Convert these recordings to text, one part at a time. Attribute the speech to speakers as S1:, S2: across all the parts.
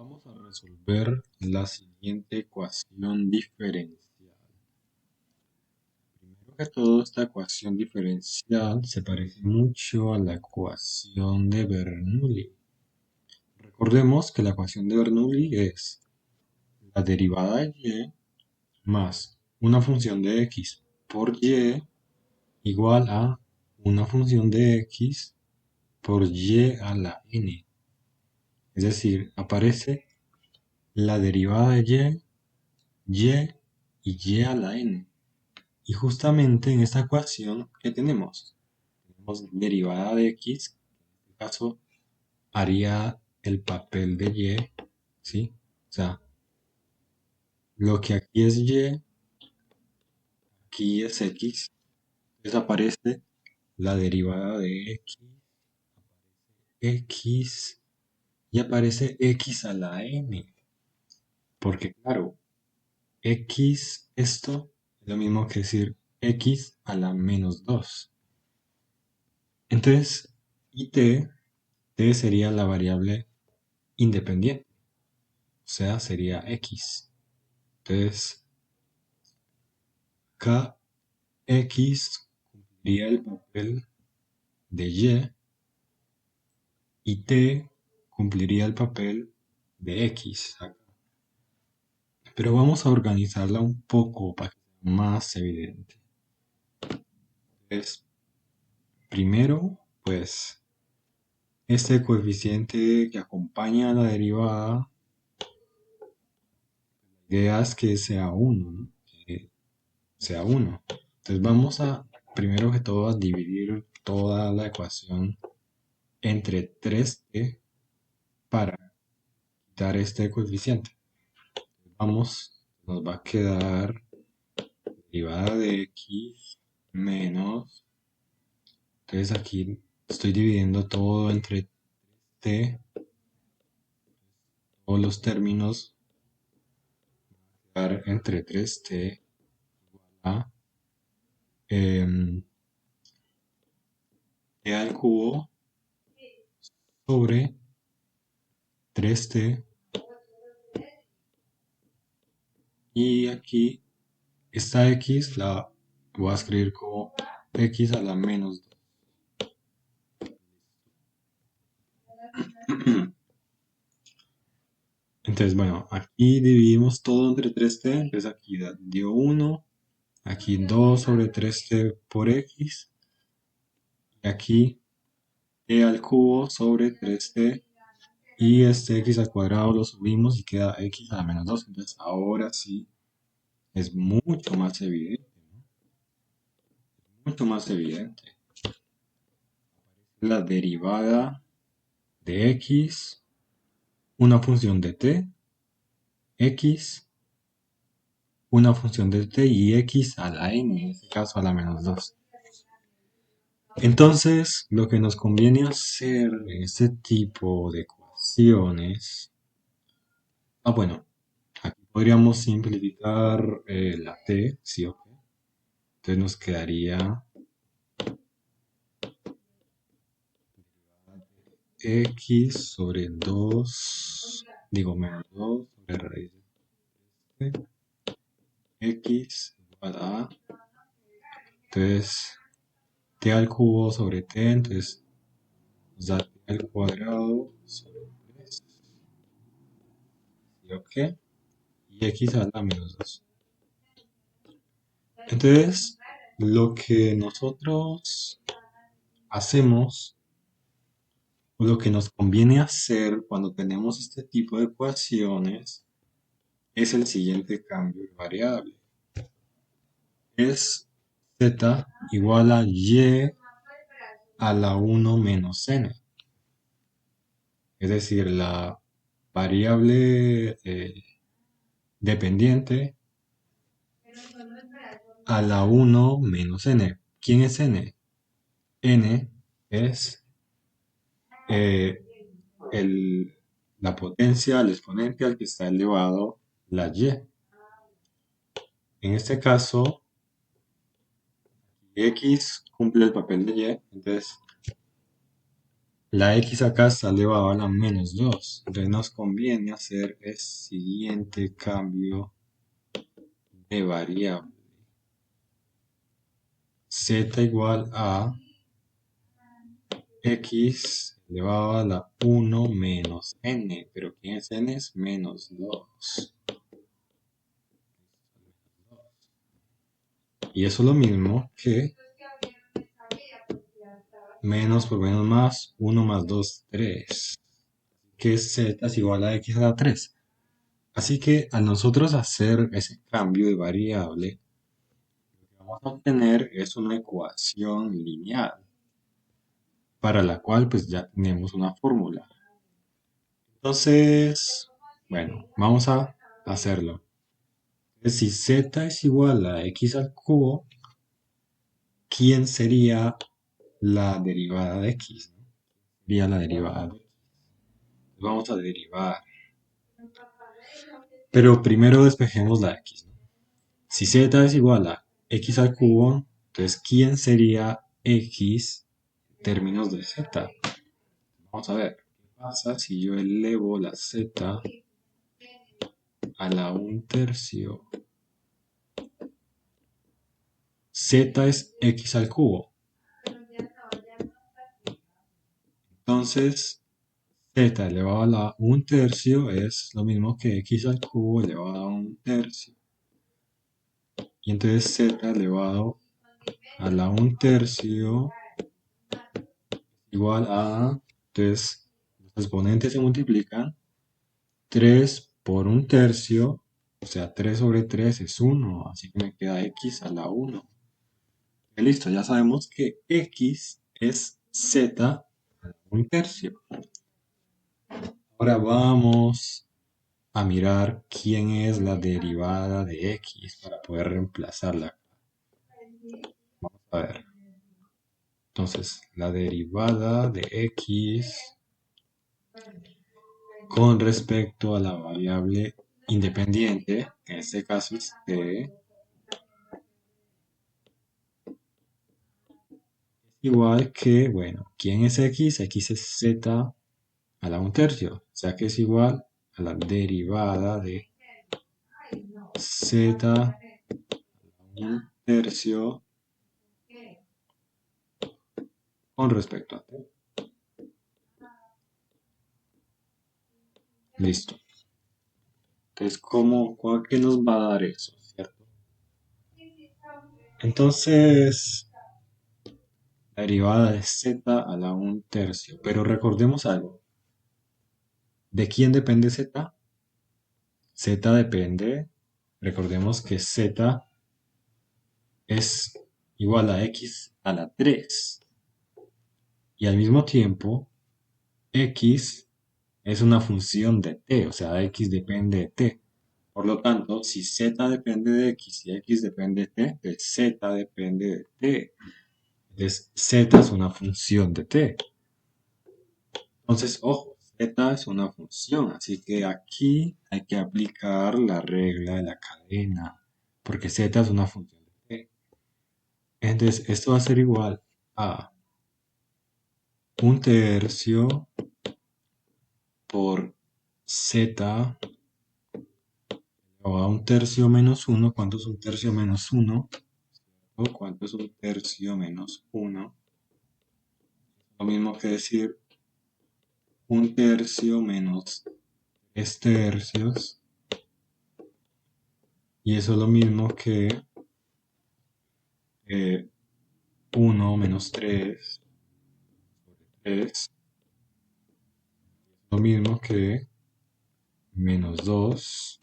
S1: Vamos a resolver la siguiente ecuación diferencial. Primero que todo, esta ecuación diferencial se parece mucho a la ecuación de Bernoulli. Recordemos que la ecuación de Bernoulli es la derivada de y más una función de x por y igual a una función de x por y a la n. Es decir, aparece la derivada de y y a la n. Y justamente en esta ecuación, ¿qué tenemos? Tenemos derivada de x, en este caso haría el papel de y, ¿sí? O sea, lo que aquí es y, aquí es x, entonces aparece la derivada de x, y aparece x a la n. Porque claro, esto es lo mismo que decir x a la menos 2. Entonces, y t sería la variable independiente, o sea, sería x. Entonces, kx cumpliría el papel de y t cumpliría el papel de x. Pero vamos a organizarla un poco para que sea más evidente. Entonces, primero, pues, este coeficiente que acompaña a la derivada, la idea es que sea 1, ¿no? Que sea 1. Entonces vamos a, primero que todo, a dividir toda la ecuación entre 3t para quitar este coeficiente. Nos va a quedar derivada de x menos, entonces aquí estoy dividiendo todo entre t, todos los términos van a quedar entre 3t a t al cubo sobre 3t, y aquí esta x la voy a escribir como x a la menos 2. Entonces, bueno, aquí dividimos todo entre 3t, entonces aquí dio 1, aquí 2 sobre 3t por x, y aquí t al cubo sobre 3t, y este x al cuadrado lo subimos y queda x a la menos 2. Entonces, ahora sí es mucho más evidente, ¿no? Mucho más evidente. La derivada de x, una función de t, x, una función de t y x a la n, en este caso a la menos 2. Entonces, lo que nos conviene hacer en este tipo de ecuaciones, bueno, aquí podríamos simplificar la t, ¿sí o qué? Entonces nos quedaría x sobre 2, digo menos 2 sobre raíz de t, x igual a, entonces t al cubo sobre t, entonces nos da t al cuadrado sobre 3, ¿sí o qué? Y x a la menos 2. Entonces, lo que nosotros hacemos, o lo que nos conviene hacer cuando tenemos este tipo de ecuaciones, es el siguiente cambio de variable. Es z igual a y a la 1 menos n. Es decir, la variable dependiente a la 1 menos n. ¿Quién es n? N es eh, la potencia al exponente al que está elevado la y. En este caso, x cumple el papel de y, entonces La x acá está elevado a la menos 2. Entonces nos conviene hacer el siguiente cambio de variable. Z igual a x elevado a la 1 menos n. Pero ¿quién es n? Es menos 2. Y eso es lo mismo que menos por menos más 1 más 2, 3. Que z es igual a x a la 3. Así que al nosotros hacer ese cambio de variable, lo que vamos a obtener es una ecuación lineal, para la cual pues ya tenemos una fórmula. Entonces, bueno, vamos a hacerlo. Si z es igual a x al cubo, ¿quién sería la derivada de x? Sería la derivada de x. Vamos a derivar. Pero primero despejemos la x, ¿no? Si z es igual a x al cubo, entonces ¿quién sería x en términos de z? Vamos a ver, ¿qué pasa si yo elevo la z a la 1/3? Z es x al cubo. Entonces, z elevado a la 1/3 es lo mismo que x al cubo elevado a 1/3. Y entonces z elevado a la 1/3 igual a, entonces los exponentes se multiplican, 3 por 1/3, o sea 3 sobre 3 es 1, así que me queda x a la 1. Y listo, ya sabemos que x es z a la 1/3. Ahora vamos a mirar quién es la derivada de x para poder reemplazarla. Vamos a ver. Entonces, la derivada de x con respecto a la variable independiente, que en este caso es t, igual que, bueno, ¿quién es x? X es z a la 1/3, o sea que es igual a la derivada de z a la 1/3 con respecto a t. Listo. Entonces, ¿qué nos va a dar eso? ¿Cierto? Entonces, la derivada de z a la 1/3. Pero recordemos algo. ¿De quién depende z? Z depende, recordemos que z es igual a x a la 3. Y al mismo tiempo, x es una función de t, o sea, x depende de t. Por lo tanto, si z depende de x y x depende de t, pues z depende de t. Entonces, z es una función de t. Entonces, ojo, z es una función, así que aquí hay que aplicar la regla de la cadena, porque z es una función de t. Entonces, esto va a ser igual a 1/3 por z o a 1/3 menos 1. ¿Cuánto es 1/3 menos 1? ¿O cuánto es 1/3 menos 1? Lo mismo que decir 1/3 menos 3/3. Y eso es lo mismo que 1 menos 3 sobre 3. Lo mismo que menos 2.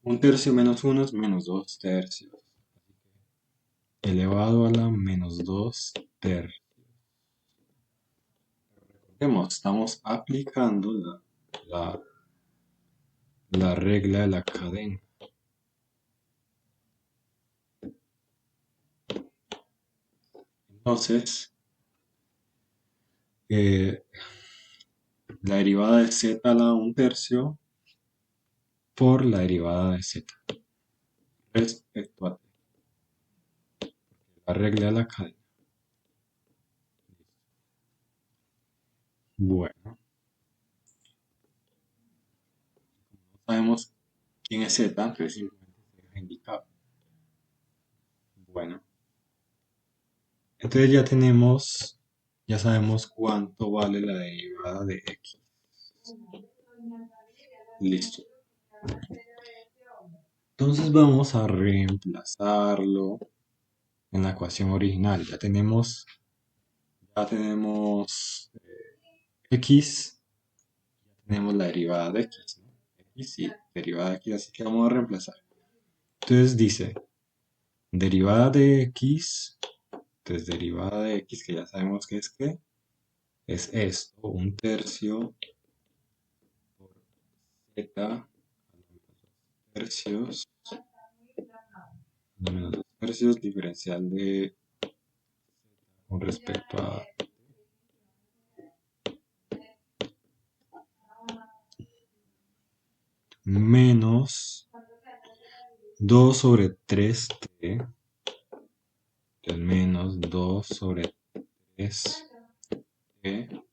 S1: 1/3 menos 1 es menos 2/3. Elevado a la menos 2/3. Estamos aplicando la, la regla de la cadena. Entonces, la derivada de z a la 1/3 por la derivada de z respecto a t. La regla de la cadena. Bueno, no sabemos quién es Z, entonces simplemente se deja indicado. Bueno, entonces ya sabemos cuánto vale la derivada de X. Listo. Entonces vamos a reemplazarlo en la ecuación original. Ya tenemos X, tenemos la derivada de X, ¿no? X y derivada de X, así que vamos a reemplazar. Entonces dice, derivada de X, entonces derivada de X, que ya sabemos que es esto, un tercio por Z, tercios, menos 2 tercios, diferencial de con respecto a menos 2 sobre 3t, entonces menos 2 sobre 3t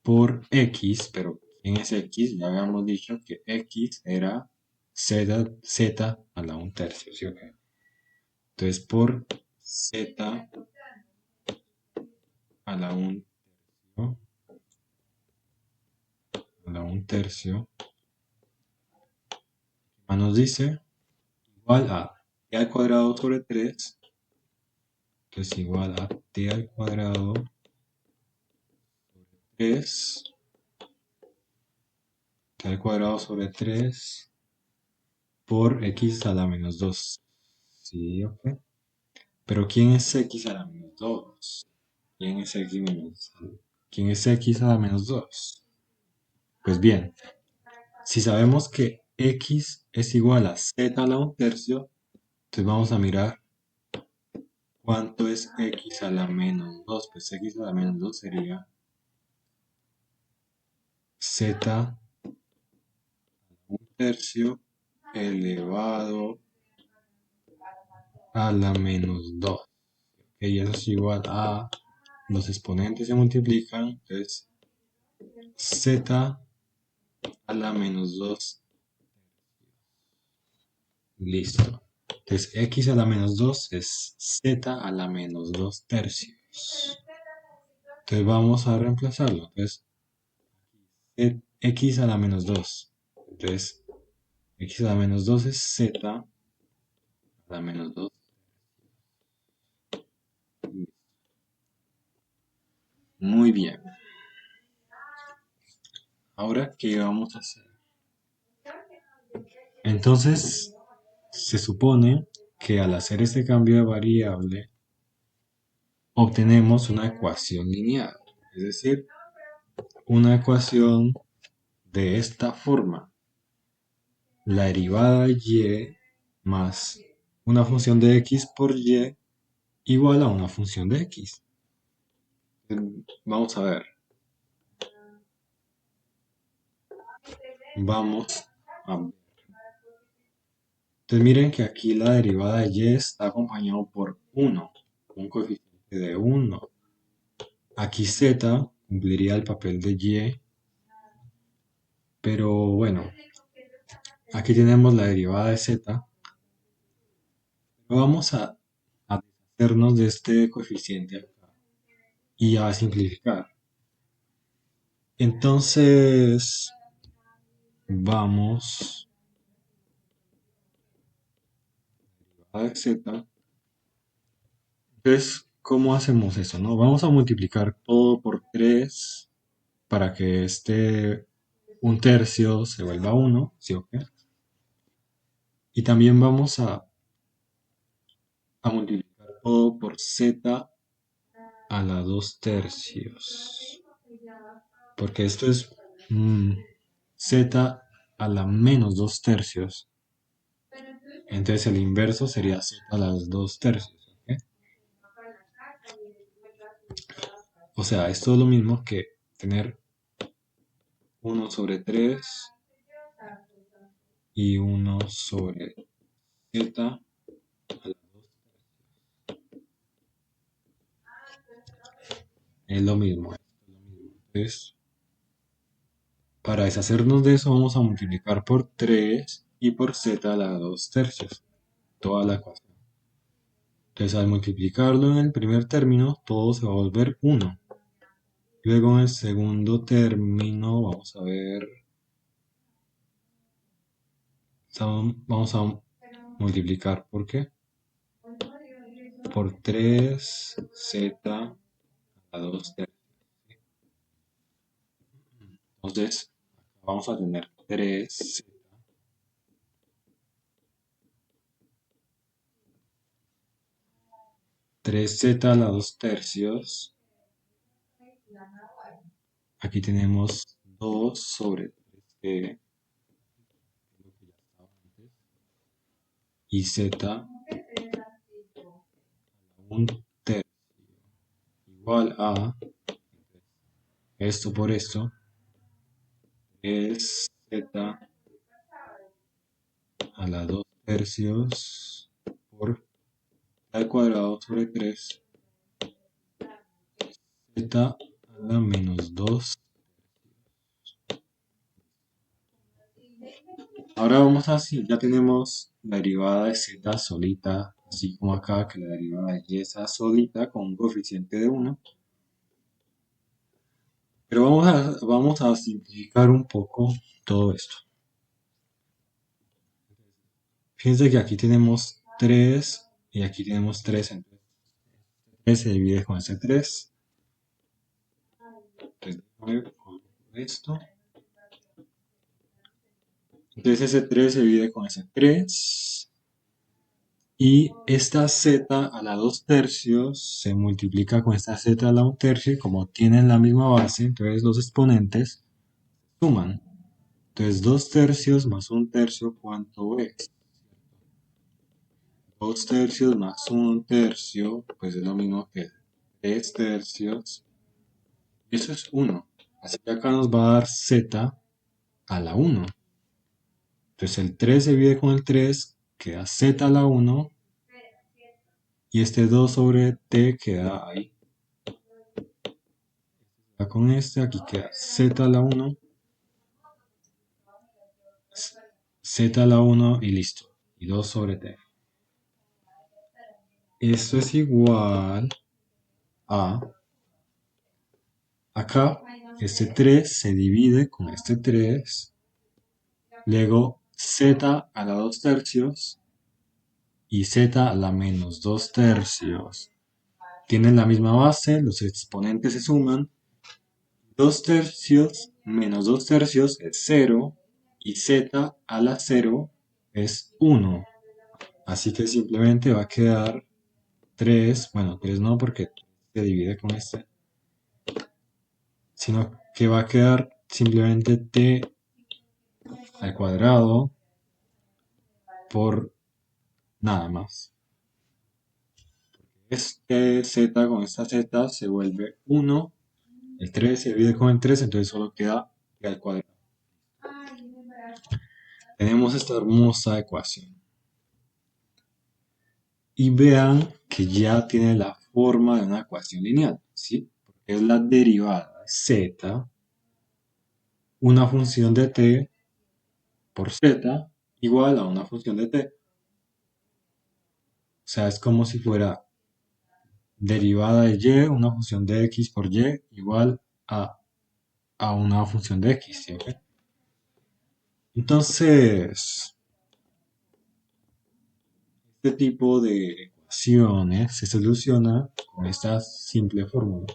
S1: por x, pero ¿quién es x? Ya habíamos dicho que x era z a la 1 tercio, ¿sí o qué? Entonces por z a la 1 tercio, a la 1 tercio, ¿qué nos dice? Igual a t al cuadrado sobre 3, que es igual a t al cuadrado sobre 3, t al cuadrado sobre 3 por x a la menos 2. ¿Sí? ¿Ok? Pero ¿quién es x a la menos 2? ¿Quién es x a la menos 2? Pues bien, si sabemos que x es igual a z a la 1 tercio, entonces vamos a mirar cuánto es x a la menos 2. Pues x a la menos 2 sería z a la 1 tercio elevado a la menos 2. Y eso es igual a los exponentes se multiplican, entonces z a la menos 2. Listo. Entonces x a la menos 2 es z a la menos 2 tercios. Entonces vamos a reemplazarlo. Entonces x a la menos 2. Entonces x a la menos 2 es z a la menos 2. Muy bien. Ahora, ¿qué vamos a hacer? Entonces, se supone que al hacer este cambio de variable, obtenemos una ecuación lineal. Es decir, una ecuación de esta forma. La derivada de y más una función de x por y igual a una función de x. Vamos a ver. Vamos a ver. Entonces miren que aquí la derivada de y está acompañado por 1, un coeficiente de 1. Aquí z cumpliría el papel de y, pero bueno, aquí tenemos la derivada de z. Vamos a deshacernos de este coeficiente acá y a simplificar. Entonces, vamos a z. Entonces, ¿cómo hacemos eso, no? Vamos a multiplicar todo por 3 para que este un tercio se vuelva 1, ¿sí o qué? Y también vamos a multiplicar todo por z a la 2 tercios. Porque esto es z a la menos 2 tercios. Entonces el inverso sería z a las 2 tercios. ¿Ok? O sea, esto es lo mismo que tener 1 sobre 3 y 1 sobre z a la 2. Es lo mismo. Entonces, para deshacernos de eso, vamos a multiplicar por 3 y por z a la 2 tercios. Toda la ecuación. Entonces, al multiplicarlo en el primer término, todo se va a volver 1. Luego en el segundo término, vamos a ver, vamos a multiplicar, ¿por qué? Por 3z a 2 tercios. Entonces, vamos a tener 3z a la 2 tercios. Aquí tenemos 2 sobre 3 y z a 1 tercio igual a esto por esto es z a la 2 tercios por al cuadrado sobre 3 z a la menos 2. Ahora vamos a, si ya tenemos la derivada de z solita, así como acá que la derivada de y solita con un coeficiente de 1. Pero vamos a simplificar un poco todo esto. Fíjense que aquí tenemos 3 y aquí tenemos 3. Entonces 3 se divide con ese 3. Entonces, con esto. Entonces ese 3 se divide con ese 3. Y esta z a la 2 tercios se multiplica con esta z a la 1 tercio. Y como tienen la misma base, entonces los exponentes suman. Entonces 2 tercios más 1 tercio, ¿cuánto es? 2 tercios más 1 tercio, pues es lo mismo que 3 tercios. Eso es 1. Así que acá nos va a dar z a la 1. Entonces el 3 se divide con el 3, queda z a la 1. Y este 2 sobre t queda ahí. Con este, aquí queda z a la 1. Z a la 1 y listo. Y 2 sobre t. Esto es igual a... Acá, este 3 se divide con este 3. Luego z a la 2 tercios y z a la menos 2 tercios. Tienen la misma base, los exponentes se suman. 2 tercios menos 2 tercios es 0 y z a la 0 es 1. Así que simplemente va a quedar 3, bueno, 3 no porque se divide con este, sino que va a quedar simplemente t al cuadrado por nada más. Este z con esta z se vuelve 1, el 3 se divide con el 3, entonces solo queda t al cuadrado. Tenemos esta hermosa ecuación. Y vean que ya tiene la forma de una ecuación lineal, ¿sí? Porque es la derivada de z, una función de t por z igual a una función de t. O sea, es como si fuera derivada de y, una función de x por y, igual a una función de x, ¿sí? ¿Okay? Entonces, este tipo de ecuaciones se soluciona con esta simple fórmula.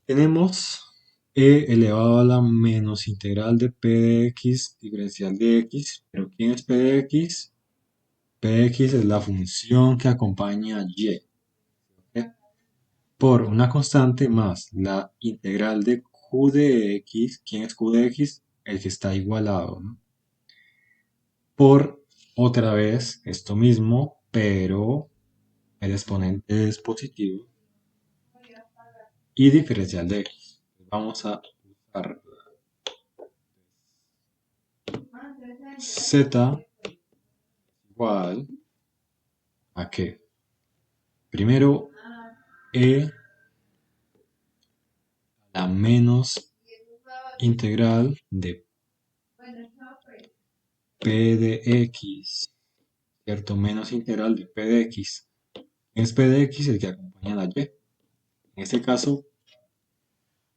S1: Tenemos e elevado a la menos integral de p de x diferencial de x. ¿Pero quién es p de x? P de x es la función que acompaña a y. ¿Okay? Por una constante más la integral de q de x. ¿Quién es q de x? El que está igualado, ¿no? Por otra vez esto mismo, pero el exponente es positivo. Y diferencial de x. Vamos a usar z igual a qué? Primero, e a la menos integral de p de x, ¿cierto? Menos integral de p de x. Es p de x el que acompaña a la y. En este caso,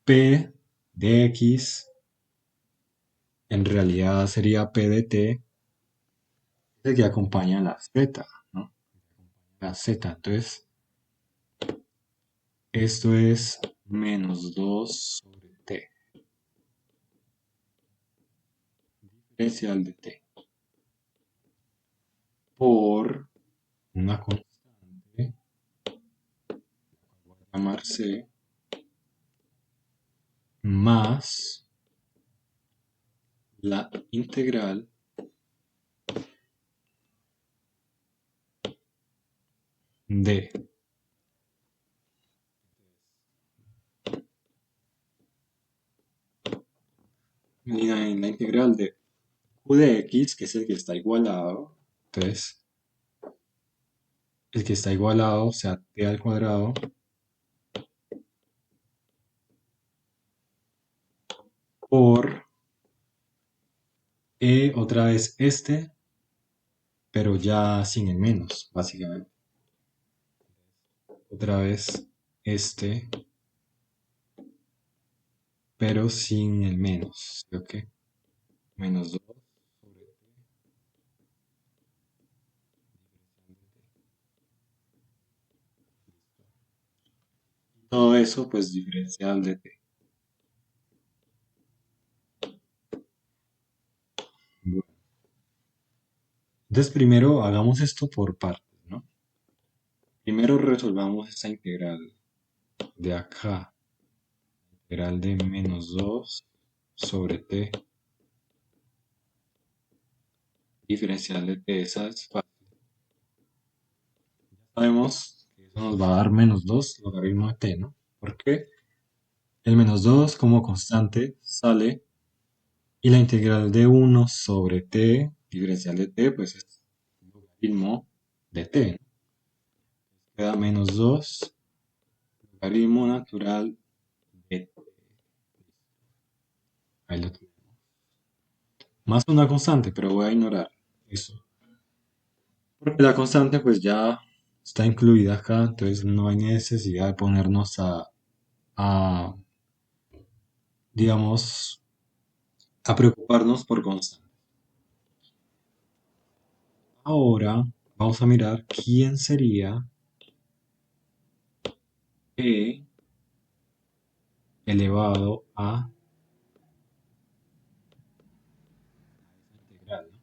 S1: p de x en realidad sería p de t, el que acompaña a la z, ¿no? La z. Entonces, esto es menos 2 sobre t, diferencial de t, por una constante, voy a llamar c, más la integral de la integral de q de x, que es el que está igualado. Entonces, el que está igualado, o sea, t al cuadrado, por otra vez este, pero ya sin el menos, básicamente. Otra vez este, pero sin el menos. ¿Ok? Menos 2 sobre t. Todo eso, pues diferencial de t. Bueno, entonces primero hagamos esto por partes, ¿no? Primero resolvamos esta integral de acá. Integral de menos 2 sobre t. Diferencial de t, esa es fácil. Sabemos que eso nos va a dar menos 2 logaritmo de t, ¿no? Porque el menos 2 como constante sale y la integral de 1 sobre t, diferencial de t, pues es logaritmo de t, ¿no? Queda menos 2 logaritmo natural de t. Ahí lo tenemos. Más una constante, pero voy a ignorar eso. Porque la constante pues ya está incluida acá, entonces no hay necesidad de ponernos a digamos, a preocuparnos por constante. Ahora vamos a mirar quién sería e elevado a esa integral, ¿no?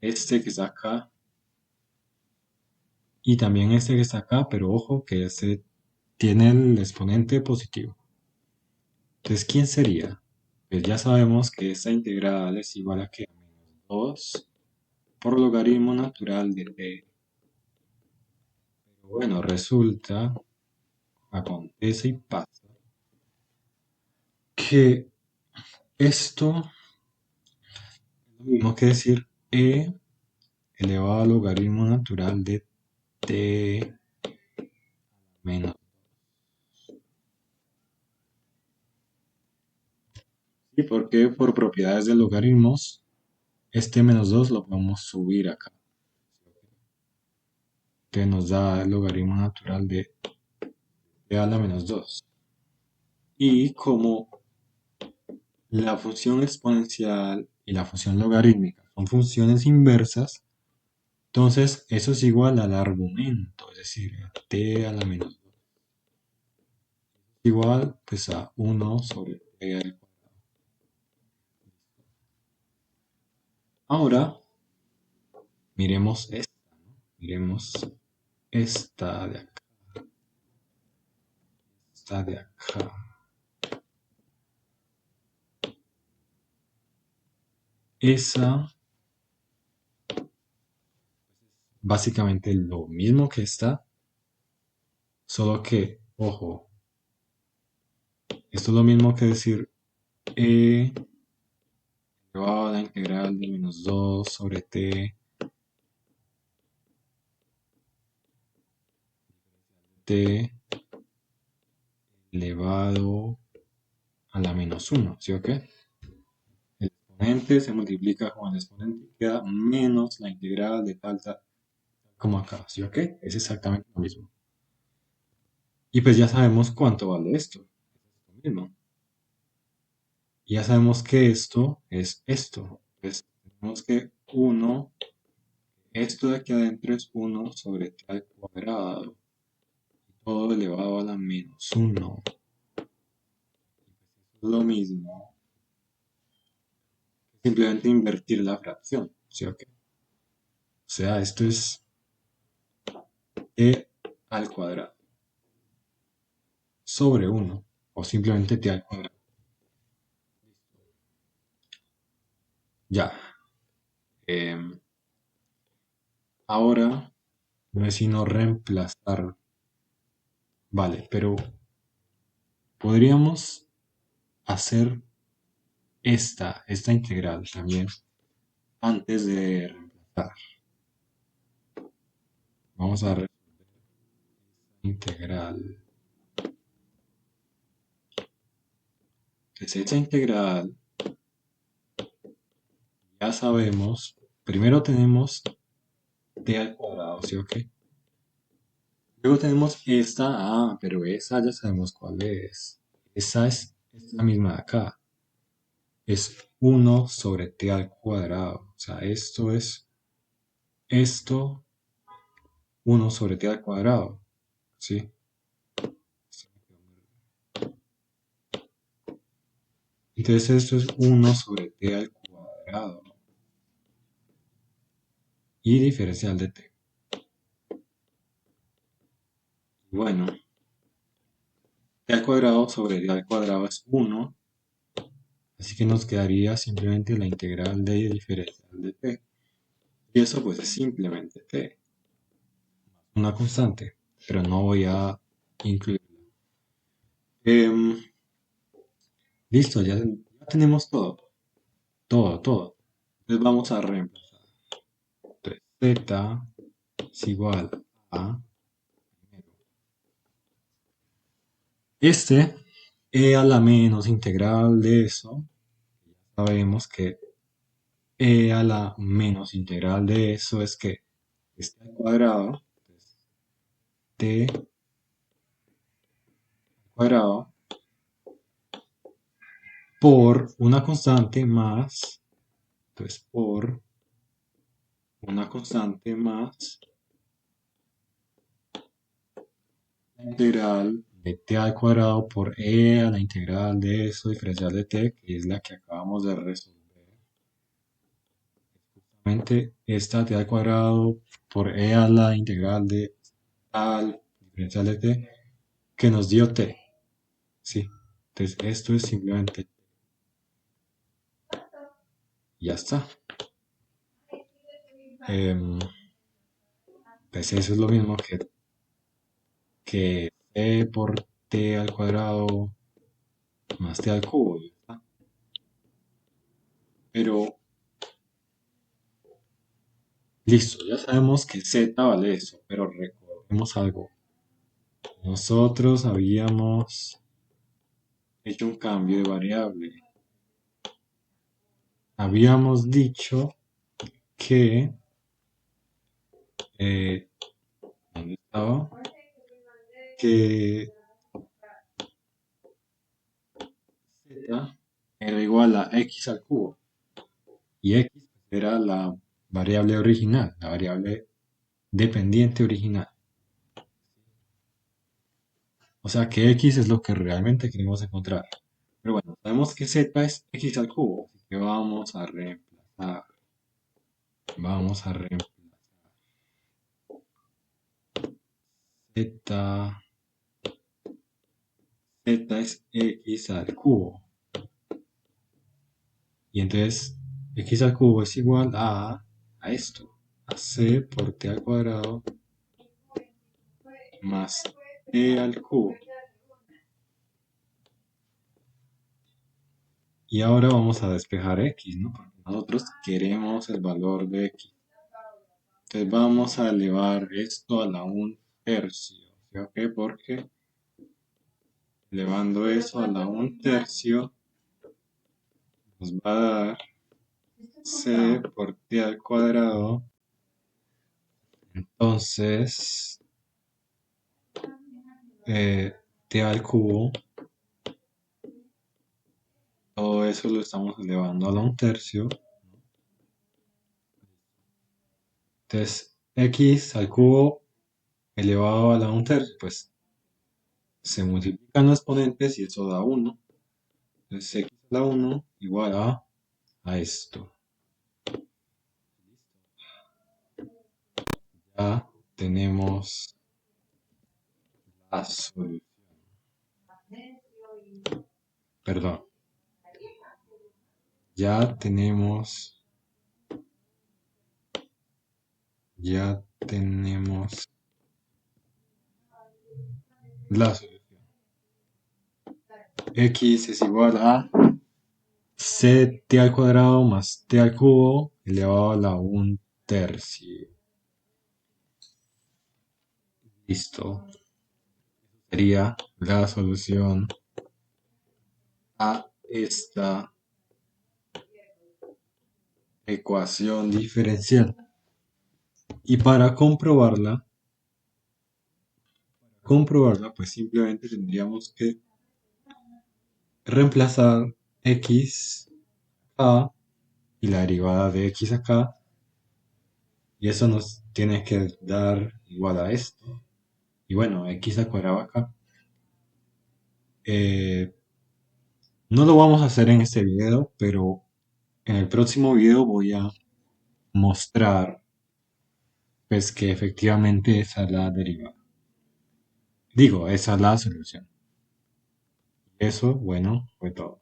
S1: Este que está acá y también este que está acá, pero ojo que este tiene el exponente positivo. Entonces, ¿quién sería? Pues ya sabemos que esta integral es igual a que menos 2 por logaritmo natural de t. Pero bueno, resulta, acontece y pasa que esto es lo mismo que decir e elevado al logaritmo natural de t menos. ¿Y por qué? Por propiedades de logaritmos, este menos 2 lo podemos subir acá, que nos da el logaritmo natural de t a la menos 2. Y como la función exponencial y la función logarítmica son funciones inversas, entonces eso es igual al argumento, es decir, a t a la menos 2. Igual pues a 1 sobre t al cuadrado. Ahora miremos esta, ¿no? Miremos esta de acá, esta de acá. Esa básicamente lo mismo que esta, solo que, ojo, esto es lo mismo que decir e elevado a la integral de menos 2 sobre t, t elevado a la menos 1, ¿sí o qué? El exponente se multiplica con el exponente y queda menos la integral de tal como acá, ¿sí o qué? Es exactamente lo mismo. Y pues ya sabemos cuánto vale esto. Es lo mismo. Y ya sabemos que esto es esto. Pues tenemos que 1, esto de aquí adentro es 1 sobre t al cuadrado. Todo elevado a la menos 1. Es lo mismo. Simplemente invertir la fracción, ¿sí o qué? O sea, esto es t al cuadrado sobre 1. O simplemente t al cuadrado. Ya. Em, Ahora no es sino reemplazar. Vale, pero podríamos hacer esta integral también antes de reemplazar. Vamos a reemplazar integral. Entonces, esta integral ya sabemos. Primero tenemos t al cuadrado, ¿sí o qué? Luego tenemos pero esa ya sabemos cuál es. Esa es la misma de acá. Es 1 sobre t al cuadrado. O sea, esto es esto 1 sobre t al cuadrado. ¿Sí? Entonces esto es 1 sobre t al cuadrado. Y diferencial de t. Bueno, t al cuadrado sobre t al cuadrado es 1. Así que nos quedaría simplemente la integral de diferencial de t. Y eso pues es simplemente t. Una constante. Pero no voy a incluirla. Listo, ya tenemos todo. Todo. Entonces vamos a reemplazar. Entonces, z es igual a e a la menos integral de eso. Sabemos que e a la menos integral de eso es que este al cuadrado, t al cuadrado, por una constante más, entonces por una constante más la integral de t al cuadrado por e a la integral de eso diferencial de t, que es la que acabamos de resolver. Justamente esta t al cuadrado por e a la integral de tal diferencial de t, que nos dio t. Sí, entonces esto es simplemente ya está. Em, pues eso es lo mismo que e por t al cuadrado más t al cubo. ¿Ya está? Pero listo, ya sabemos que z vale eso, pero recordemos algo. Nosotros habíamos hecho un cambio de variable. Habíamos dicho que ¿dónde estaba? Que z era igual a x al cubo. Y x era la variable original, la variable dependiente original. O sea que x es lo que realmente queremos encontrar. Pero bueno, sabemos que z es x al cubo. Así que vamos a reemplazar. Vamos a reemplazar z. Z es x al cubo. Y entonces x al cubo es igual a esto. A c por t al cuadrado más t al cubo. Y ahora vamos a despejar x, ¿no? Porque nosotros queremos el valor de x. Entonces vamos a elevar esto a la 1/3. ¿Sí? ¿Ok? Porque elevando eso a la 1/3 nos va a dar c por t al cuadrado. Entonces, t al cubo, todo eso lo estamos elevando a la 1/3. Entonces, x al cubo elevado a la 1/3, pues se multiplican los exponentes y eso da 1. Entonces, x a la 1 igual a esto. Ya tenemos la solución. Perdón. Ya tenemos la solución. X es igual a ct al cuadrado más t al cubo elevado a la 1/3. Listo. Sería la solución a esta ecuación diferencial. Y para comprobarla, pues simplemente tendríamos que reemplazar x a y la derivada de x acá, y eso nos tiene que dar igual a esto. Y bueno, x al cuadrado acá. No lo vamos a hacer en este video, pero en el próximo video voy a mostrar pues que efectivamente esa es la derivada. Digo, esa es la solución. Eso, bueno, fue todo.